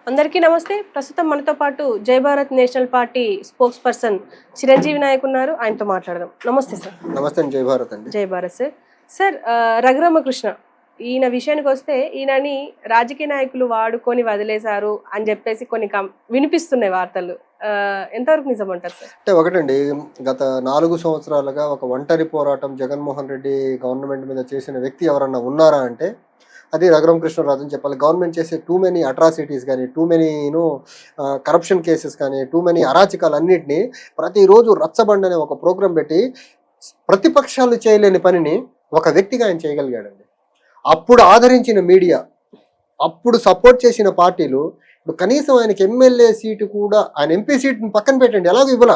అందరికీ నమస్తే. ప్రస్తుతం మనతో పాటు Jai Bharat national party spokesperson Chiranjeevi Nayak ఉన్నారు. ఆయనతో మాట్లాడదాం. నమస్తే సార్. నమస్తే అండి. జై భారత్ అండి. జై భారత్ సార్. సార్ రఘురామకృష్ణ ఈయన విషయానికి వస్తే ఈయనని రాజకీయ నాయకులు వాడుకొని వదిలేశారు అని చెప్పేసి కొన్ని వినిపిస్తున్నాయి వార్తలు. ఎంతవరకు నిజం అంటారు సార్? అంటే ఒకటండి, గత 4 సంవత్సరాలుగా ఒక ఒంటరి పోరాటం జగన్మోహన్ రెడ్డి గవర్నమెంట్ మీద చేసిన వ్యక్తి ఎవరన్నా ఉన్నారా అంటే అది రఘురామకృష్ణరాజు అని చెప్పాలి. గవర్నమెంట్ చేసే టూ మెనీ అట్రాసిటీస్ కానీ, టూ మెనీ కరప్షన్ కేసెస్ కానీ, టూ మెనీ అరాచకాలు అన్నింటినీ ప్రతిరోజు రచ్చబండ అనే ఒక ప్రోగ్రాం పెట్టి ప్రతిపక్షాలు చేయలేని పనిని ఒక వ్యక్తిగా ఆయన చేయగలిగాడండి. అప్పుడు ఆదరించిన మీడియా, అప్పుడు సపోర్ట్ చేసిన పార్టీలు ఇప్పుడు కనీసం ఆయనకి ఎమ్మెల్యే సీటు కూడా, ఆయన ఎంపీ సీటుని పక్కన పెట్టండి, ఎలాగో ఇవ్వాల,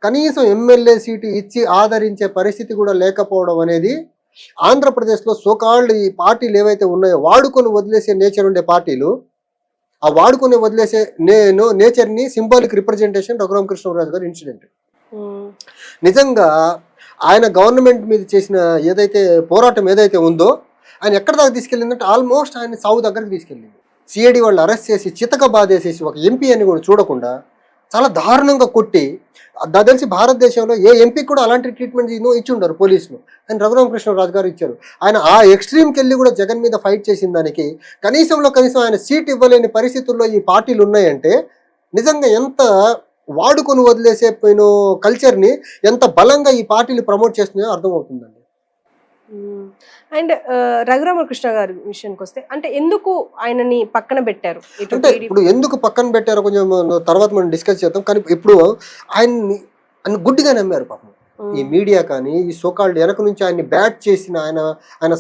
కనీసం ఎమ్మెల్యే సీటు ఇచ్చి ఆదరించే పరిస్థితి కూడా లేకపోవడం అనేది ఆంధ్రప్రదేశ్లో సోకాల్డ్ ఈ పార్టీలు ఏవైతే ఉన్నాయో వాడుకొని వదిలేసే నేచర్ ఉండే పార్టీలు, ఆ వాడుకొని వదిలేసే నేచర్ని సింబాలిక్ రిప్రజెంటేషన్ రఘురామకృష్ణరాజు గారి ఇన్సిడెంట్. నిజంగా ఆయన గవర్నమెంట్ మీద చేసిన ఏదైతే పోరాటం ఏదైతే ఉందో ఆయన ఎక్కడ దాకా తీసుకెళ్ళిందంటే ఆల్మోస్ట్ ఆయన సావు దగ్గరకు తీసుకెళ్ళింది. సిఐడి వాళ్ళు అరెస్ట్ చేసి చితక బాధేసేసి ఒక ఎంపీ అని కూడా చూడకుండా చాలా దారుణంగా కొట్టి, నాకు తెలిసి భారతదేశంలో ఏ ఎంపీ కూడా అలాంటి ట్రీట్మెంట్ ఇచ్చి ఉండరు పోలీసులు, ఆయన రఘురామకృష్ణరాజు గారు ఇచ్చారు. ఆయన ఆ ఎక్స్ట్రీమ్కి వెళ్ళి కూడా జగన్ మీద ఫైట్ చేసిన దానికి కనీసం ఆయన సీట్ ఇవ్వలేని పరిస్థితుల్లో ఈ పార్టీలు ఉన్నాయంటే నిజంగా ఎంత వాడుకొని వదిలేసే పోయిన కల్చర్ని ఎంత బలంగా ఈ పార్టీలు ప్రమోట్ చేస్తున్నాయో అర్థమవుతుందండి. అండ్ రఘురామకృష్ణ గారి విషయానికి వస్తే అంటే ఎందుకు ఆయనని పక్కన పెట్టారు? అంటే ఇప్పుడు ఎందుకు పక్కన పెట్టారో కొంచెం తర్వాత మనం డిస్కస్ చేద్దాం. కానీ ఇప్పుడు ఆయన్ని గుడ్డిగా నమ్మారు పాపం ఈ మీడియా కానీ, ఈ సోకాల్డ్ వెనక నుంచి ఆయన్ని బ్యాట్ చేసిన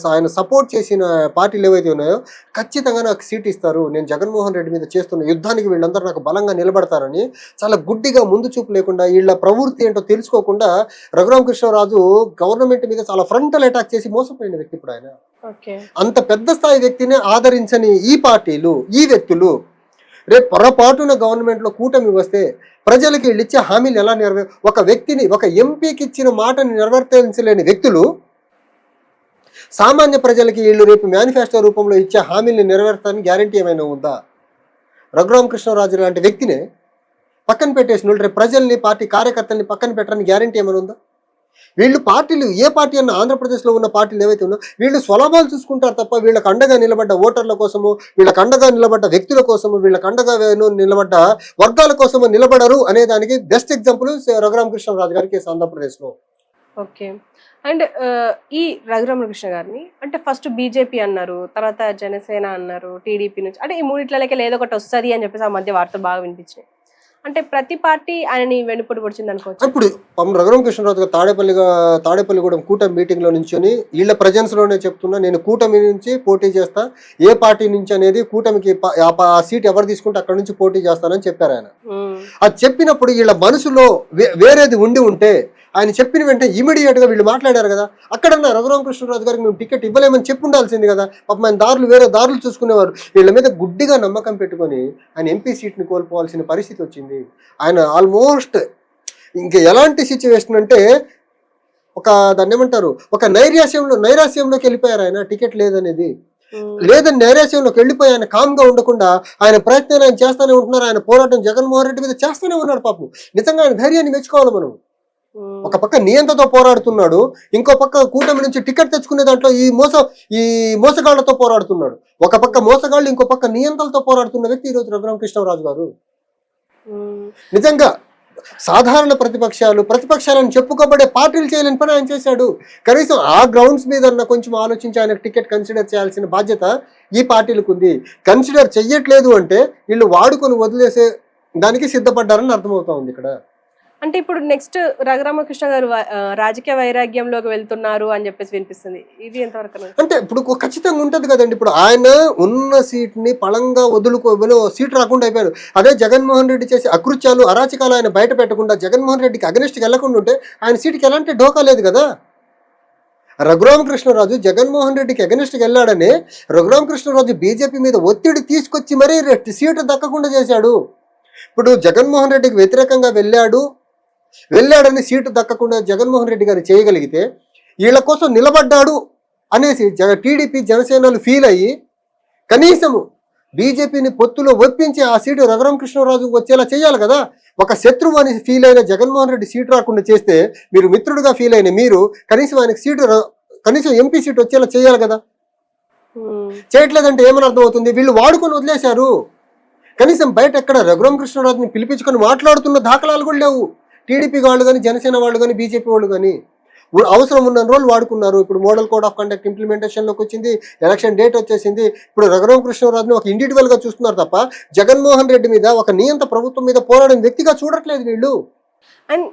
ఆయన సపోర్ట్ చేసిన పార్టీలు ఏవైతే ఉన్నాయో ఖచ్చితంగా నాకు సీట్ ఇస్తారు, నేను జగన్మోహన్ రెడ్డి మీద చేస్తున్న యుద్ధానికి వీళ్ళందరూ నాకు బలంగా నిలబడతారని చాలా గుడ్డిగా ముందు చూపు లేకుండా వీళ్ళ ప్రవృత్తి ఏంటో తెలుసుకోకుండా రఘురామకృష్ణరాజు గవర్నమెంట్ మీద చాలా ఫ్రంటల్ అటాక్ చేసి మోసపోయిన వ్యక్తి. ఇప్పుడు ఆయన అంత పెద్ద స్థాయి వ్యక్తిని ఆదరించని ఈ పార్టీలు, ఈ వ్యక్తులు రేపు పొరపాటున గవర్నమెంట్లో కూటమి వస్తే ప్రజలకి వీళ్ళు ఇచ్చే హామీలు ఎలా ఒక వ్యక్తిని, ఒక ఎంపీకి ఇచ్చిన మాటని నెరవేర్చలేని వ్యక్తులు సామాన్య ప్రజలకి వీళ్ళు రేపు మేనిఫెస్టో రూపంలో ఇచ్చే హామీలను నెరవేర్చడానికి గ్యారంటీ ఏమైనా ఉందా? రఘురామకృష్ణరాజు లాంటి వ్యక్తిని పక్కన పెట్టేసిన రేపు ప్రజల్ని, పార్టీ కార్యకర్తల్ని పక్కన పెట్టడానికి గ్యారంటీ ఏమైనా ఉందా? వీళ్ళు పార్టీలు, ఏ పార్టీ అన్న ఆంధ్రప్రదేశ్లో ఉన్న పార్టీలు ఏవైతే ఉన్నా వీళ్ళు స్వలాభాలు చూసుకుంటారు తప్ప వీళ్ళకి అండగా నిలబడ్డ ఓటర్ల కోసము, వీళ్ళకి అండగా నిలబడ్డ వ్యక్తుల కోసము, వీళ్ళకి అండగా నిలబడ్డ వర్గాల కోసము నిలబడరు అనే దానికి బెస్ట్ ఎగ్జాంపుల్ రఘురామకృష్ణరాజు గారికి ఆంధ్రప్రదేశ్లో. ఓకే. అండ్ ఈ రఘురామకృష్ణ గారిని అంటే ఫస్ట్ బీజేపీ అన్నారు, తర్వాత జనసేన అన్నారు, టీడీపీ నుంచి, అంటే ఈ మూడిట్లకి ఏదో ఒకటి వస్తుంది అని చెప్పేసి ఆ మధ్య వార్తలు బాగా వినిపించినాయి. అంటే ప్రతి పార్టీ ఆయనని వెనుపడి పొడిచింది అనుకోవచ్చు. ఇప్పుడు రఘురామకృష్ణరాజు గారు తాడేపల్లిగూడెం కూటమి మీటింగ్ లో నుంచొని వీళ్ళ ప్రజెన్స్ లోనే చెప్తున్నా, నేను కూటమి నుంచి పోటీ చేస్తా, ఏ పార్టీ నుంచి అనేది కూటమికి ఆ సీట్ ఎవరు తీసుకుంటే అక్కడ నుంచి పోటీ చేస్తానని చెప్పారు ఆయన. అది చెప్పినప్పుడు వీళ్ళ మనసులో వేరేది ఉండి ఉంటే ఆయన చెప్పిన వెంటనే ఇమీడియట్ గా వీళ్ళు మాట్లాడారు కదా, అక్కడన్నా రఘురామకృష్ణరాజు గారికి మేము టికెట్ ఇవ్వలేమని చెప్పి ఉండాల్సింది కదా. పాపం ఆయన వేరే దారులు చూసుకునేవారు. వీళ్ళ మీద గుడ్డిగా నమ్మకం పెట్టుకొని ఆయన ఎంపీ సీట్ని కోల్పోవాల్సిన పరిస్థితి వచ్చింది. ఆయన ఆల్మోస్ట్ ఇంకా ఎలాంటి సిచ్యువేషన్ అంటే దాన్ని ఏమంటారు, ఒక నైరాశ్యంలోకి వెళ్ళిపోయారు. ఆయన టికెట్ లేదని నైరాశ్యంలోకి వెళ్ళిపోయి ఆయన కామ్గా ఉండకుండా ఆయన ప్రయత్నాలు ఆయన చేస్తూనే ఉంటున్నారు. ఆయన పోరాటం జగన్మోహన్ రెడ్డి మీద చేస్తూనే ఉన్నాడు. పాపం నిజంగా ఆయన ధైర్యాన్ని మెచ్చుకోవాలి మనం. ఒక పక్క నియంత్రణతో పోరాడుతున్నాడు, ఇంకో పక్క కూటమి నుంచి టికెట్ తెచ్చుకునే దాంట్లో ఈ మోసగాళ్లతో పోరాడుతున్నాడు. ఒక పక్క మోసగాళ్ళు, ఇంకో పక్క నియంత్రణతో పోరాడుతున్న వ్యక్తి ఈరోజు రఘురామకృష్ణరాజు గారు. నిజంగా సాధారణ ప్రతిపక్షాలను చెప్పుకోబడే పార్టీలు చేయలేని పని ఆయన చేశాడు. కనీసం ఆ గ్రౌండ్స్ మీద కొంచెం ఆలోచించి ఆయనకు టికెట్ కన్సిడర్ చేయాల్సిన బాధ్యత ఈ పార్టీలకు ఉంది. కన్సిడర్ చెయ్యట్లేదు అంటే వీళ్ళు వాడుకొని వదిలేసే దానికి సిద్ధపడ్డారని అర్థమవుతా ఉంది ఇక్కడ. అంటే ఇప్పుడు నెక్స్ట్ రఘురామకృష్ణ గారు రాజకీయ వైరాగ్యంలోకి వెళ్తున్నారు అని చెప్పేసి వినిపిస్తుంది. ఇది ఎంతవరకు అంటే ఇప్పుడు ఖచ్చితంగా ఉంటది కదండి. ఇప్పుడు ఆయన ఉన్న సీట్ ని పళంగా సీట్ రాకుండా అయిపోయారు. అదే జగన్మోహన్ రెడ్డి చేసే అకృత్యాలు, అరాచకాలు ఆయన బయట పెట్టకుండా జగన్మోహన్ రెడ్డికి అగనిస్ట్కి వెళ్లకుండా ఉంటే ఆయన సీట్కి ఎలాంటి ఢోకా లేదు కదా. రఘురామకృష్ణరాజు జగన్మోహన్ రెడ్డికి అగనిస్ట్కి వెళ్ళాడని రఘురామకృష్ణరాజు బీజేపీ మీద ఒత్తిడి తీసుకొచ్చి మరీ సీటు దక్కకుండా చేశాడు. ఇప్పుడు జగన్మోహన్ రెడ్డికి వ్యతిరేకంగా వెళ్ళాడని సీటు దక్కకుండా జగన్మోహన్ రెడ్డి గారు చేయగలిగితే వీళ్ళ కోసం నిలబడ్డాడు అనేసి టీడీపీ, జనసేనలు ఫీల్ అయ్యి కనీసము బీజేపీని పొత్తులో ఒప్పించి ఆ సీటు రఘురామకృష్ణరాజు వచ్చేలా చేయాలి కదా. ఒక శత్రువు అని ఫీల్ అయిన జగన్మోహన్ రెడ్డి సీటు రాకుండా చేస్తే మీరు మిత్రుడిగా ఫీల్ అయిన మీరు కనీసం ఆయనకి కనీసం ఎంపీ సీట్ వచ్చేలా చేయాలి కదా. చేయట్లేదంటే ఏమని అర్థమవుతుంది, వీళ్ళు వాడుకొని వదిలేశారు. కనీసం బయట ఎక్కడ రఘురామకృష్ణరాజుని పిలిపించుకొని మాట్లాడుతున్న దాఖలాలు కూడా లేవు. టీడీపీ వాళ్ళు కానీ, జనసేన వాళ్ళు కానీ, బీజేపీ వాళ్ళు కానీ అవసరం ఉన్న రోజులు వాడుకున్నారు. ఇప్పుడు మోడల్ కోడ్ ఆఫ్ కండక్ట్ ఇంప్లిమెంటేషన్లోకి వచ్చింది, ఎలక్షన్ డేట్ వచ్చేసింది. ఇప్పుడు రఘురామకృష్ణరాజుని ఒక ఇండివిజువల్గా చూస్తున్నారు తప్ప జగన్మోహన్ రెడ్డి మీద ఒక నియంత ప్రభుత్వం మీద పోరాడిన వ్యక్తిగా చూడట్లేదు వీళ్ళు. అండ్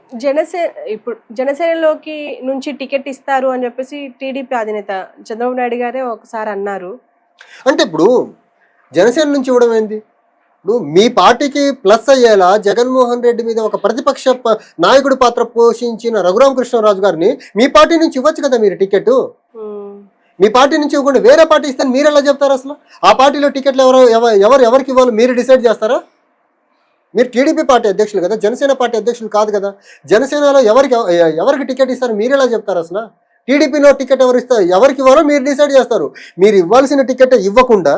జనసేనలోకి నుంచి టికెట్ ఇస్తారు అని చెప్పేసి టీడీపీ అధినేత చంద్రబాబు నాయుడు గారే ఒకసారి అన్నారు. అంటే ఇప్పుడు జనసేన నుంచి ఇవ్వడం ఏంది? ఇప్పుడు మీ పార్టీకి ప్లస్ అయ్యేలా జగన్మోహన్ రెడ్డి మీద ఒక ప్రతిపక్ష నాయకుడి పాత్ర పోషించిన రఘురామకృష్ణరాజు గారిని మీ పార్టీ నుంచి ఇవ్వచ్చు కదా మీరు టికెట్. మీ పార్టీ నుంచి ఇవ్వకుండా వేరే పార్టీ ఇస్తే మీరు ఎలా చెప్తారు? అసలు ఆ పార్టీలో టికెట్లు ఎవరికి ఇవ్వాలో మీరు డిసైడ్ చేస్తారా? మీరు టీడీపీ పార్టీ అధ్యక్షులు కదా, జనసేన పార్టీ అధ్యక్షులు కాదు కదా. జనసేనలో ఎవరికి టికెట్ ఇస్తారు మీరు ఎలా చెప్తారు? అసలు టీడీపీలో టికెట్ ఎవరికి ఇవ్వాలో మీరు డిసైడ్ చేస్తారు. మీరు ఇవ్వాల్సిన టికెట్ ఇవ్వకుండా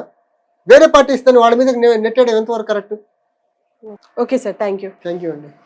వేరే పార్టీ ఇస్తాను వాళ్ళ మీద నెట్టేయడం ఎంతవరకు correct? Okay sir, thank you అండి.